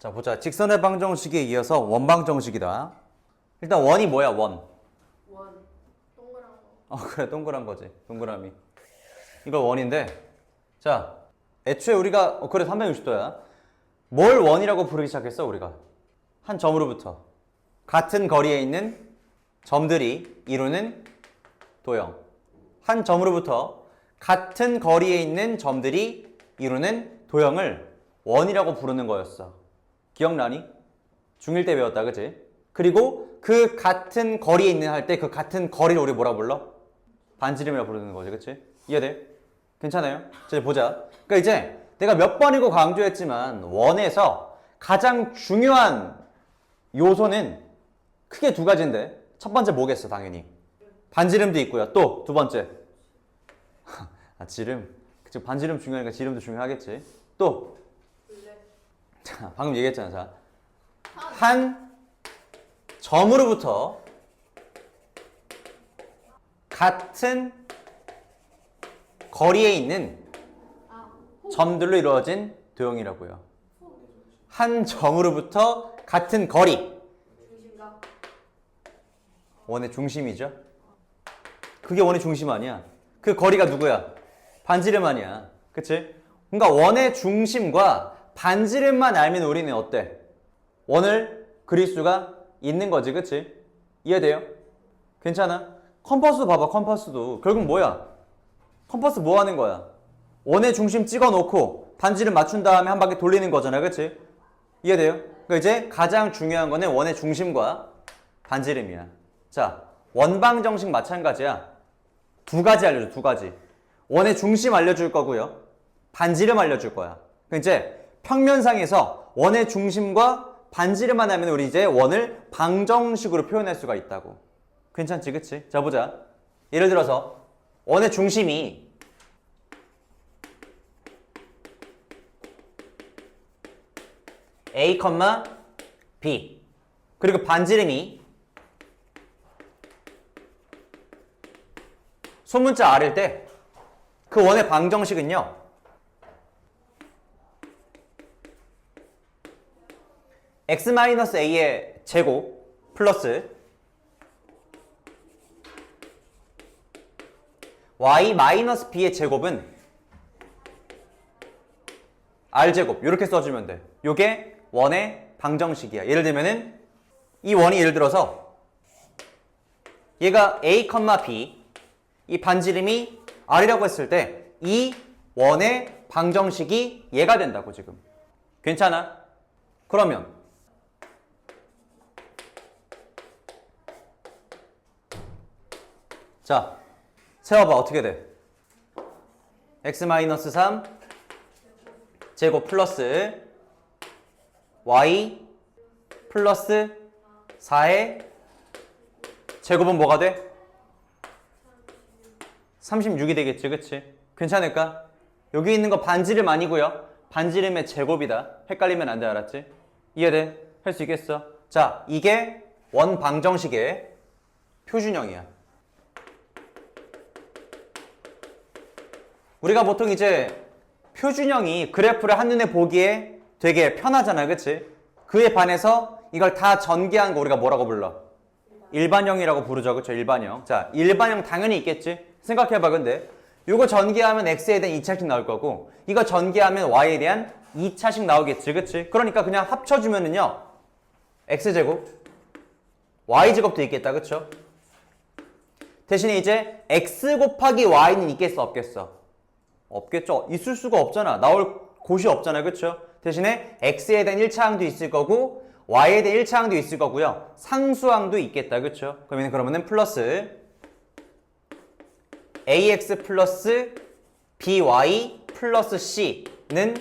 자, 보자. 직선의 방정식에 이어서 원방정식이다. 일단 원이 뭐야, 원? 원. 동그란 거. 그래, 동그란 거지. 동그라미. 이거 원인데, 자, 애초에 우리가, 그래, 360도야. 뭘 원이라고 부르기 시작했어, 우리가? 한 점으로부터. 같은 거리에 있는 점들이 이루는 도형. 한 점으로부터 같은 거리에 있는 점들이 이루는 도형을 원이라고 부르는 거였어. 기억나니? 중1 때 배웠다, 그치? 그리고 그 같은 거리에 있는 할 때 그 같은 거리를 우리 뭐라 불러? 반지름이라고 부르는 거지, 그치? 이해돼? 괜찮아요? 자, 이제 보자. 그러니까 이제 내가 몇 번이고 강조했지만 원에서 가장 중요한 요소는 크게 두 가지인데 첫 번째 뭐겠어, 당연히? 반지름도 있고요. 또 두 번째. 지름. 그치, 반지름 중요하니까 지름도 중요하겠지. 또. 자, 방금 얘기했잖아. 자, 한 점으로부터 같은 거리에 있는 점들로 이루어진 도형이라고요. 한 점으로부터 같은 거리. 중심각. 원의 중심이죠. 그게 원의 중심 아니야. 그 거리가 누구야? 반지름 아니야. 그치? 그러니까 원의 중심과 반지름만 알면 우리는 어때? 원을 그릴 수가 있는 거지, 그치? 이해돼요? 괜찮아? 컴퍼스도 봐봐, 컴퍼스도. 결국 뭐야? 컴퍼스 뭐 하는 거야? 원의 중심 찍어 놓고 반지름 맞춘 다음에 한 바퀴 돌리는 거잖아, 그치? 이해돼요? 그러니까 이제 가장 중요한 거는 원의 중심과 반지름이야. 자, 원방정식 마찬가지야. 두 가지 알려줘, 두 가지. 원의 중심 알려줄 거고요. 반지름 알려줄 거야. 그러니까 이제 평면상에서 원의 중심과 반지름만 하면 우리 이제 원을 방정식으로 표현할 수가 있다고. 괜찮지, 그치? 자, 보자. 예를 들어서 원의 중심이 A, B 그리고 반지름이 소문자 R일 때 그 원의 방정식은요, x-a의 제곱 플러스 y-b의 제곱은 r제곱 이렇게 써주면 돼. 요게 원의 방정식이야. 예를 들면은 이 원이 예를 들어서 얘가 a, b 이 반지름이 r이라고 했을 때 이 원의 방정식이 얘가 된다고 지금. 괜찮아? 그러면 자, 세워봐. 어떻게 돼? x-3 제곱 플러스 y 플러스 4의 제곱은 뭐가 돼? 36이 되겠지, 그치? 괜찮을까? 여기 있는 거 반지름 아니고요. 반지름의 제곱이다. 헷갈리면 안 돼, 알았지? 이해돼? 할 수 있겠어? 자, 이게 원 방정식의 표준형이야. 우리가 보통 이제 표준형이 그래프를 한눈에 보기에 되게 편하잖아, 그치? 그에 반해서 이걸 다 전개한 거 우리가 뭐라고 불러? 일반형이라고 부르죠, 그쵸? 일반형. 자, 일반형 당연히 있겠지? 생각해봐. 근데 이거 전개하면 x에 대한 2차식 나올 거고 이거 전개하면 y에 대한 2차식 나오겠지, 그치? 그러니까 그냥 합쳐주면은요, x제곱 y제곱도 있겠다, 그쵸? 대신에 이제 x 곱하기 y는 있겠어, 없겠어? 없겠죠. 있을 수가 없잖아. 나올 곳이 없잖아, 그쵸? 대신에 x에 대한 1차항도 있을 거고 y에 대한 1차항도 있을 거고요. 상수항도 있겠다, 그쵸? 그러면은 플러스 ax 플러스 by 플러스 c는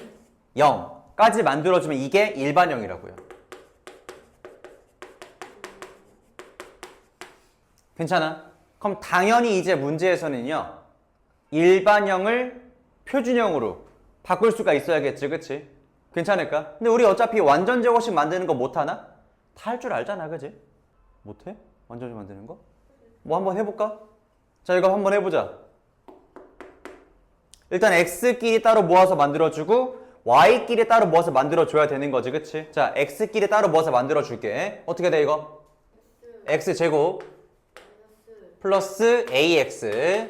0까지 만들어주면 이게 일반형이라고요. 괜찮아? 그럼 당연히 이제 문제에서는요, 일반형을 표준형으로 바꿀 수가 있어야겠지, 그치? 괜찮을까? 근데 우리 어차피 완전 제곱식 만드는 거 못하나? 다 할 줄 알잖아, 그치? 못해? 완전 제곱 만드는 거? 뭐 한번 해볼까? 자, 이거 한번 해보자. 일단 x끼리 따로 모아서 만들어주고 y끼리 따로 모아서 만들어줘야 되는 거지, 그치? 자, x끼리 따로 모아서 만들어줄게. 어떻게 돼, 이거? x제곱 플러스 ax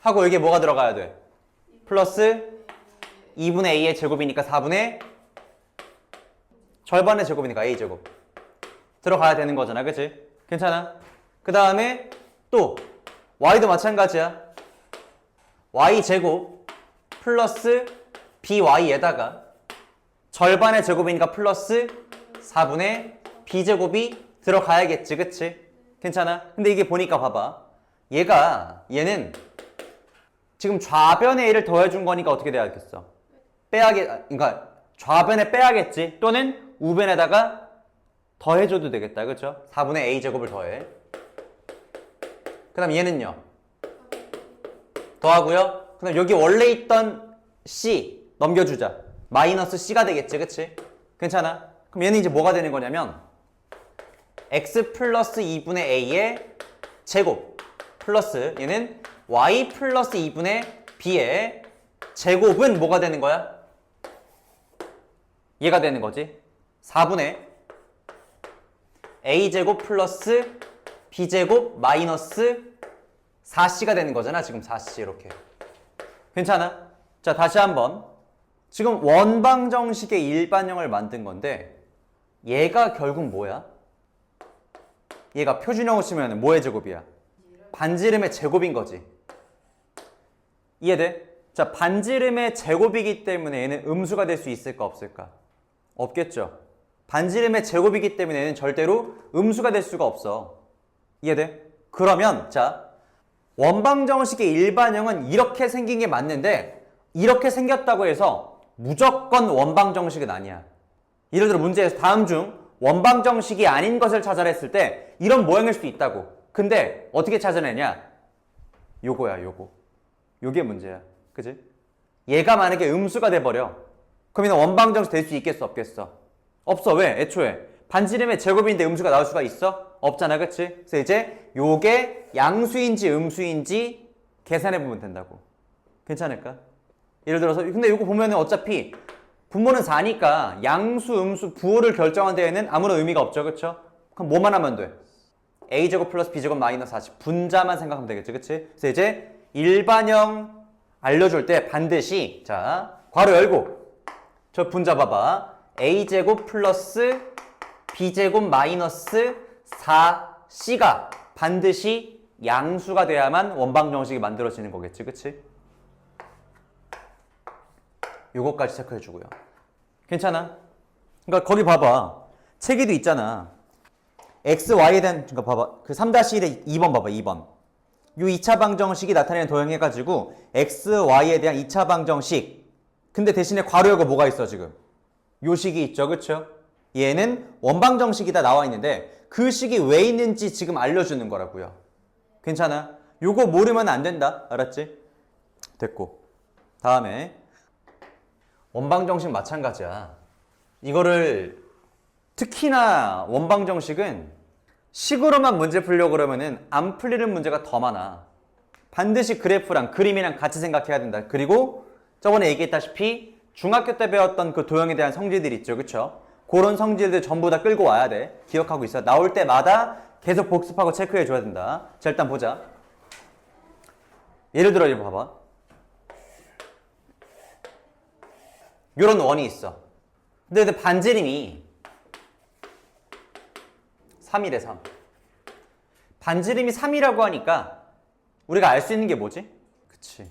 하고 여기에 뭐가 들어가야 돼? 플러스 2분의 a의 제곱이니까 4분의 절반의 제곱이니까 a제곱 들어가야 되는 거잖아, 그치? 괜찮아? 그 다음에 또 y도 마찬가지야. y제곱 플러스 by에다가 절반의 제곱이니까 플러스 4분의 b제곱이 들어가야겠지, 그치? 괜찮아? 근데 이게 보니까 봐봐. 얘는 지금 좌변에 a를 더해준 거니까 어떻게 돼야겠어? 그러니까 좌변에 빼야겠지? 또는 우변에다가 더해줘도 되겠다, 그쵸? 4분의 a제곱을 더해. 그 다음 얘는요? 더하고요. 그 다음 여기 원래 있던 c 넘겨주자. 마이너스 c가 되겠지, 그치? 괜찮아? 그럼 얘는 이제 뭐가 되는 거냐면 x 플러스 2분의 a의 제곱 플러스 얘는 y 플러스 2분의 b의 제곱은 뭐가 되는 거야? 얘가 되는 거지. 4분의 a제곱 플러스 b제곱 마이너스 4c가 되는 거잖아. 지금 4c 이렇게. 괜찮아? 자, 다시 한번. 지금 원방정식의 일반형을 만든 건데 얘가 결국 뭐야? 얘가 표준형을 쓰면 뭐의 제곱이야? 반지름의 제곱인 거지. 이해돼? 자, 반지름의 제곱이기 때문에 얘는 음수가 될 수 있을까 없을까? 없겠죠. 반지름의 제곱이기 때문에 얘는 절대로 음수가 될 수가 없어. 이해돼? 그러면 자, 원방정식의 일반형은 이렇게 생긴 게 맞는데 이렇게 생겼다고 해서 무조건 원방정식은 아니야. 예를 들어 문제에서 다음 중 원방정식이 아닌 것을 찾아라 했을 때 이런 모양일 수도 있다고. 근데 어떻게 찾아내냐? 요거야, 요거. 요게 문제야. 그지? 얘가 만약에 음수가 돼버려. 그럼 얘는 원방정식 될 수 있겠어, 없겠어? 없어. 왜? 애초에 반지름의 제곱인데 음수가 나올 수가 있어? 없잖아, 그치? 그래서 이제 요게 양수인지 음수인지 계산해보면 된다고. 괜찮을까? 예를 들어서 근데 요거 보면은 어차피 분모는 4니까 양수, 음수, 부호를 결정한 데에는 아무런 의미가 없죠, 그쵸? 그럼 뭐만 하면 돼? a제곱 플러스 b제곱 마이너스 40 분자만 생각하면 되겠지, 그치? 그래서 이제 일반형 알려줄 때 반드시 자 괄호 열고 저 분자 봐봐. a제곱 플러스 b제곱 마이너스 4c가 반드시 양수가 돼야만 원방정식이 만들어지는 거겠지, 그치? 요거까지 체크해주고요. 괜찮아? 그러니까 거기 봐봐. 책에도 있잖아. x, y에 대한 그러니까 봐봐. 그 3-1의 2번 봐봐. 2번. 요 2차 방정식이 나타내는 도형해가지고 x, y에 대한 2차 방정식. 근데 대신에 괄호 열고 뭐가 있어 지금? 요 식이 있죠, 그쵸? 얘는 원방정식이다 나와 있는데 그 식이 왜 있는지 지금 알려주는 거라고요. 괜찮아? 요거 모르면 안 된다. 알았지? 됐고. 다음에 원방정식 마찬가지야. 이거를 특히나 원방정식은 식으로만 문제 풀려고 그러면은 안 풀리는 문제가 더 많아. 반드시 그래프랑 그림이랑 같이 생각해야 된다. 그리고 저번에 얘기했다시피 중학교 때 배웠던 그 도형에 대한 성질들 있죠, 그쵸? 그런 성질들 전부 다 끌고 와야 돼. 기억하고 있어. 나올 때마다 계속 복습하고 체크해 줘야 된다. 자, 일단 보자. 예를 들어 이거 봐봐. 요런 원이 있어. 근데 반지름이 3이래, 3. 반지름이 3이라고 하니까 우리가 알 수 있는 게 뭐지? 그치.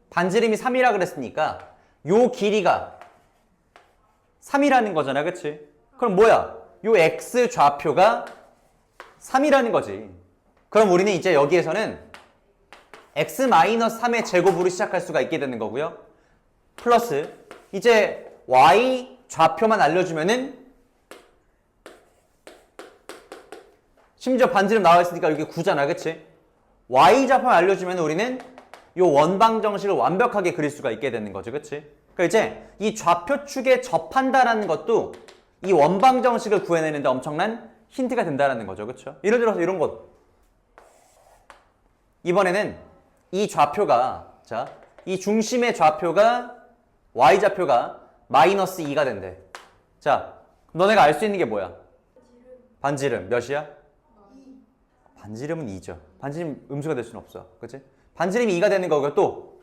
반지름이 3이라 그랬으니까 요 길이가 3이라는 거잖아, 그치? 그럼 뭐야? 요 x 좌표가 3이라는 거지. 그럼 우리는 이제 여기에서는 x-3의 제곱으로 시작할 수가 있게 되는 거고요. 플러스 이제 y 좌표만 알려주면은 심지어 반지름 나와 있으니까 여기 9잖아, 그치? y 좌표만 알려주면 우리는 요 원방정식을 완벽하게 그릴 수가 있게 되는 거죠, 그치? 그러니까 이제 이 좌표축에 접한다라는 것도 이 원방정식을 구해내는데 엄청난 힌트가 된다라는 거죠, 그쵸? 예를 들어서 이런 것. 이번에는 이 좌표가 자, 이 중심의 좌표가 y좌표가 마이너스 2가 된대. 자, 너네가 알 수 있는 게 뭐야? 반지름 몇이야? 반지름은 2죠. 반지름 음수가 될 수는 없어. 그치? 반지름이 2가 되는 거고 또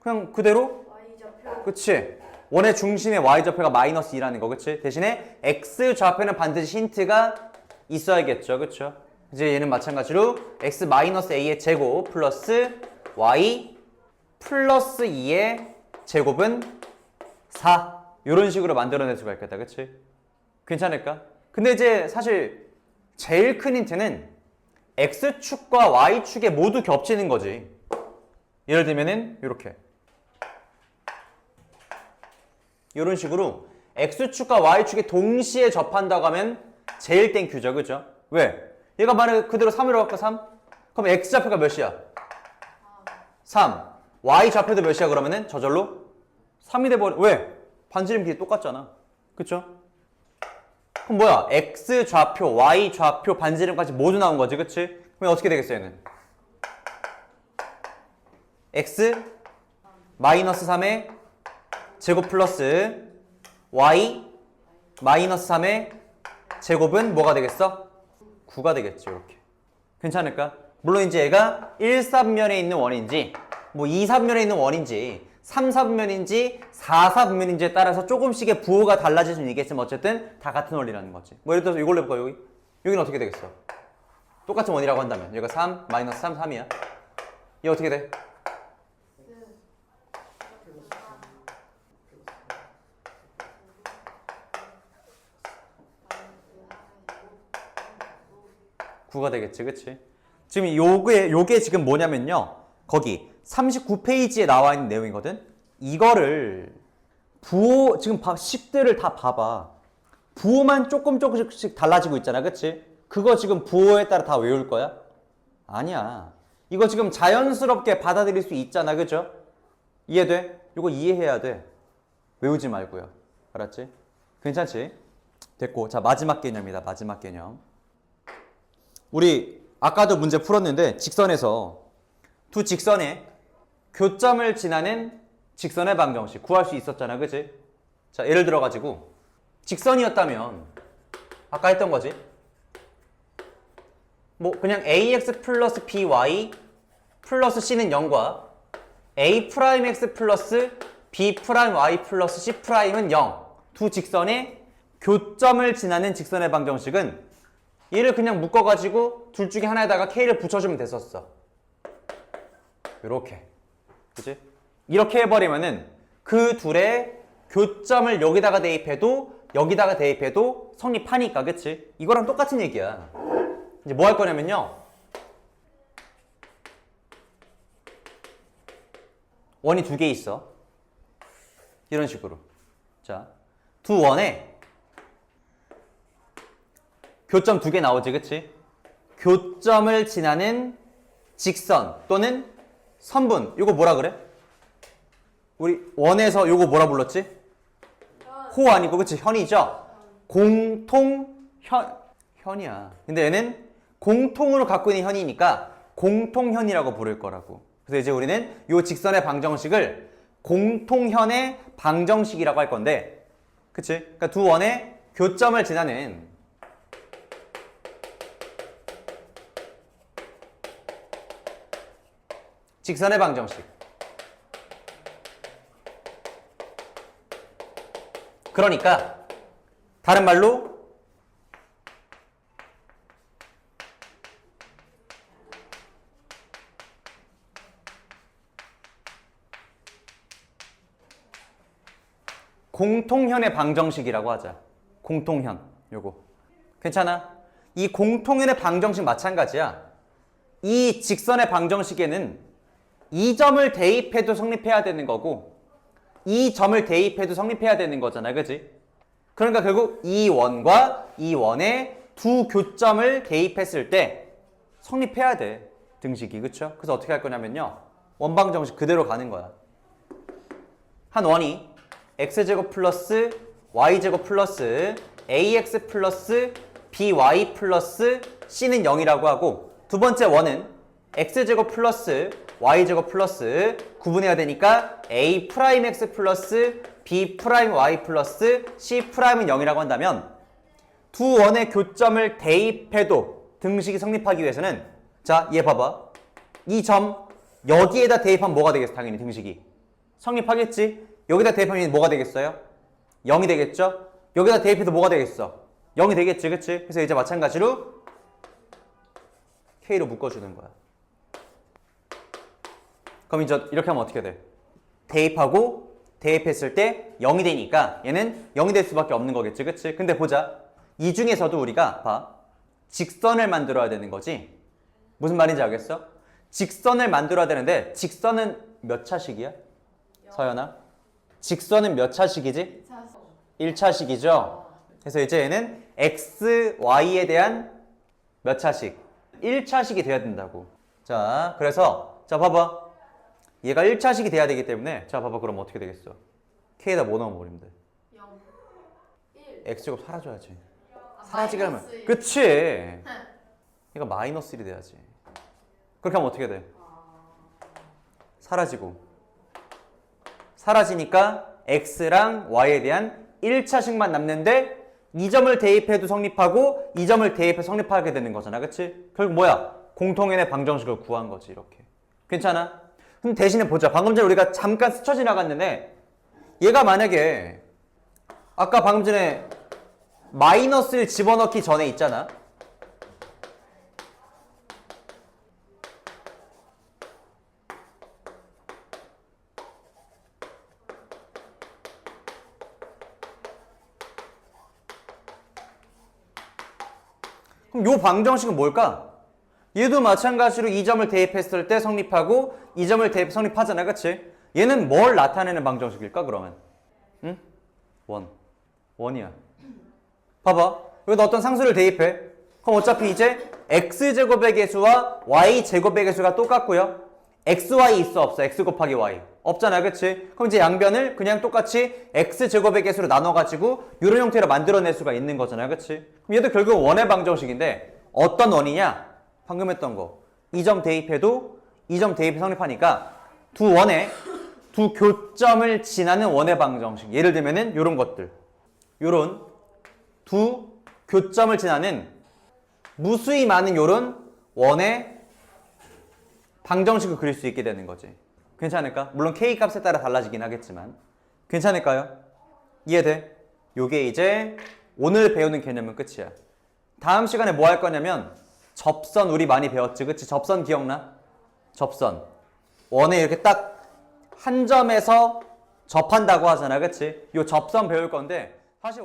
그냥 그대로 Y좌표. 그치? 원의 중심의 y좌표가 마이너스 2라는 거 그치? 대신에 x좌표는 반드시 힌트가 있어야겠죠. 그쵸? 이제 얘는 마찬가지로 x 마이너스 a의 제곱 플러스 y 플러스 2의 제곱은 4 이런 식으로 만들어낼 수가 있겠다. 그치? 괜찮을까? 근데 이제 사실 제일 큰 힌트는 x축과 y축에 모두 겹치는 거지. 예를 들면은 이렇게 이런 식으로 x축과 y축이 동시에 접한다고 하면 제일 땡큐죠. 그죠? 왜? 얘가 만약 그대로 3으로 할까 3? 그럼 x좌표가 몇이야? 3. y좌표도 몇이야 그러면은 저절로 3이 돼버려. 왜? 반지름 길이 똑같잖아. 그쵸? 그럼 뭐야? x좌표, y좌표, 반지름까지 모두 나온 거지. 그치? 그럼 어떻게 되겠어 얘는? x 마이너스 3의 제곱 플러스 y 마이너스 3의 제곱은 뭐가 되겠어? 9가 되겠죠. 이렇게. 괜찮을까? 물론 이제 얘가 1, 3면에 있는 원인지 뭐 2, 3면에 있는 원인지 3, 4분면인지 4, 4분면인지에 따라서 조금씩의 부호가 달라질 수는 있겠지만 어쨌든 다 같은 원리라는 거지. 뭐 예를 들어서 이걸로 해볼까 여기? 여기는 어떻게 되겠어? 똑같은 원이라고 한다면 여기가 3, 마이너스 3, 3이야. 얘 어떻게 돼? 구가 되겠지, 그치? 지금 요게 지금 뭐냐면요. 거기 39페이지에 나와 있는 내용이거든? 이거를 부호, 지금 식들을 다 봐봐. 부호만 조금씩 달라지고 있잖아, 그치? 그거 지금 부호에 따라 다 외울 거야? 아니야. 이거 지금 자연스럽게 받아들일 수 있잖아, 그죠? 이해돼? 이거 이해해야 돼. 외우지 말고요. 알았지? 괜찮지? 됐고. 자, 마지막 개념이다, 마지막 개념. 우리 아까도 문제 풀었는데 직선에서 두 직선의 교점을 지나는 직선의 방정식 구할 수 있었잖아. 그치? 자, 예를 들어 가지고 직선이었다면 아까 했던 거지. 뭐 그냥 ax 플러스 by 플러스 c는 0과 a 프라임 x 플러스 b 프라임 y 플러스 c 프라임은 0. 두 직선의 교점을 지나는 직선의 방정식은 얘를 그냥 묶어가지고 둘 중에 하나에다가 k를 붙여주면 됐었어. 이렇게. 그치? 이렇게 해버리면은 그 둘의 교점을 여기다가 대입해도 여기다가 대입해도 성립하니까. 그치? 이거랑 똑같은 얘기야. 이제 뭐 할 거냐면요. 원이 두 개 있어. 이런 식으로. 자, 두 원에 교점 두 개 나오지, 그치? 교점을 지나는 직선 또는 선분. 이거 뭐라 그래? 우리 원에서 이거 뭐라 불렀지? 호 아니고, 그치? 현이죠? 현이야. 근데 얘는 공통으로 갖고 있는 현이니까 공통현이라고 부를 거라고. 그래서 이제 우리는 이 직선의 방정식을 공통현의 방정식이라고 할 건데, 그치? 그러니까 두 원의 교점을 지나는 직선의 방정식. 그러니까 다른 말로 공통현의 방정식이라고 하자. 공통현. 요거. 괜찮아? 이 공통현의 방정식 마찬가지야. 이 직선의 방정식에는 이 점을 대입해도 성립해야 되는 거고 이 점을 대입해도 성립해야 되는 거잖아. 그치? 그러니까 결국 이 원과 이 원의 두 교점을 대입했을 때 성립해야 돼. 등식이. 그쵸? 그래서 어떻게 할 거냐면요. 원방정식 그대로 가는 거야. 한 원이 x제곱 플러스 y제곱 플러스 ax 플러스 by 플러스 c는 0이라고 하고 두 번째 원은 x제곱 플러스 y제곱 플러스 구분해야 되니까 a 프라임 x 플러스 B'y 플러스 C'은 0이라고 한다면 두 원의 교점을 대입해도 등식이 성립하기 위해서는 자, 얘 봐봐. 이 점 여기에다 대입하면 뭐가 되겠어? 당연히 등식이 성립하겠지? 여기다 대입하면 뭐가 되겠어요? 0이 되겠죠? 여기다 대입해도 뭐가 되겠어? 0이 되겠지, 그치? 그래서 이제 마찬가지로 K로 묶어주는 거야. 그럼 이제 이렇게 하면 어떻게 돼? 대입하고 대입했을 때 0이 되니까 얘는 0이 될 수밖에 없는 거겠지, 그치? 근데 보자. 이 중에서도 우리가 봐. 직선을 만들어야 되는 거지. 무슨 말인지 알겠어? 직선을 만들어야 되는데 직선은 몇 차식이야? 서연아? 직선은 몇 차식이지? 1차식이죠? 그래서 이제 얘는 x, y에 대한 몇 차식? 1차식이 돼야 된다고. 자, 그래서 자 봐봐. 얘가 1차식이 돼야 되기 때문에 자 봐봐. 그럼 어떻게 되겠어? k에다 뭐 넣어버리면 돼? 0 1 x제곱 사라져야지. 아, 사라지게 하면 마이너스 일. 그치? 얘가 마이너스 1이 돼야지. 그렇게 하면 어떻게 돼? 사라지고 사라지니까 x랑 y에 대한 1차식만 남는데 이 점을 대입해도 성립하고 이 점을 대입해 성립하게 되는 거잖아, 그치? 결국 뭐야? 공통연의 방정식을 구한 거지, 이렇게. 괜찮아? 그럼 대신에 보자. 방금 전에 우리가 잠깐 스쳐 지나갔는데 얘가 만약에 아까 방금 전에 마이너스를 집어넣기 전에 있잖아. 그럼 요 방정식은 뭘까? 얘도 마찬가지로 이 점을 대입했을 때 성립하고 이 점을 대입 성립하잖아, 그치? 얘는 뭘 나타내는 방정식일까, 그러면? 응? 원이야. 봐봐. 여기다 어떤 상수를 대입해. 그럼 어차피 이제 x제곱의 개수와 y제곱의 개수가 똑같고요. xy 있어, 없어? x 곱하기 y. 없잖아, 그치? 그럼 이제 양변을 그냥 똑같이 x제곱의 개수로 나눠가지고 이런 형태로 만들어낼 수가 있는 거잖아, 그치? 그럼 얘도 결국 원의 방정식인데 어떤 원이냐? 방금 했던 거. 이 점 대입해도 이 점 대입이 성립하니까 두 원의 두 교점을 지나는 원의 방정식. 예를 들면은 요런 것들. 요런 두 교점을 지나는 무수히 많은 요런 원의 방정식을 그릴 수 있게 되는 거지. 괜찮을까? 물론 k 값에 따라 달라지긴 하겠지만 괜찮을까요? 이해돼? 요게 이제 오늘 배우는 개념은 끝이야. 다음 시간에 뭐 할 거냐면 접선 우리 많이 배웠지, 그치? 접선 기억나? 접선 원에 이렇게 딱 한 점에서 접한다고 하잖아, 그치? 요 접선 배울 건데 사실